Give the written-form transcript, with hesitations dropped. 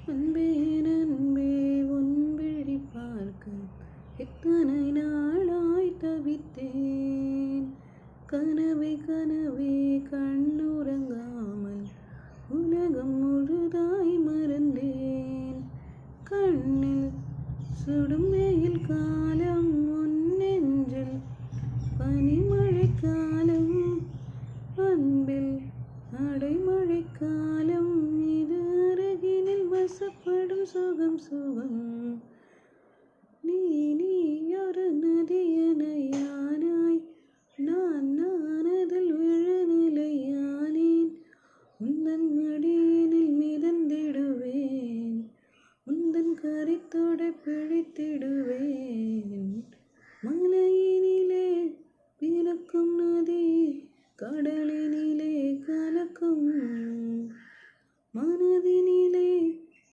அன்பே அன்பே உன் விழி பார்க்க எத்தனை நாளாய் தவித்தேன். கனவே கனவே கண்ணுறங்காமல் உலகம் முழுதாய் மறந்தேன். கண்ணில் சுடும் வெயில் காலம் உன் நெஞ்சில் பனிமழை காலம். அன்பில் அடைமழை காலம் இது அருகினில் வசப்படும் சுகம் சுகம். நீ நீ ஒரு நதியனையானாய் நான் அதில் விழநிலையானேன். உந்தன் மடியினில் மிதந்திடுவேன் உந்தன் கரித்தோட பிழைத்திடுவேன்.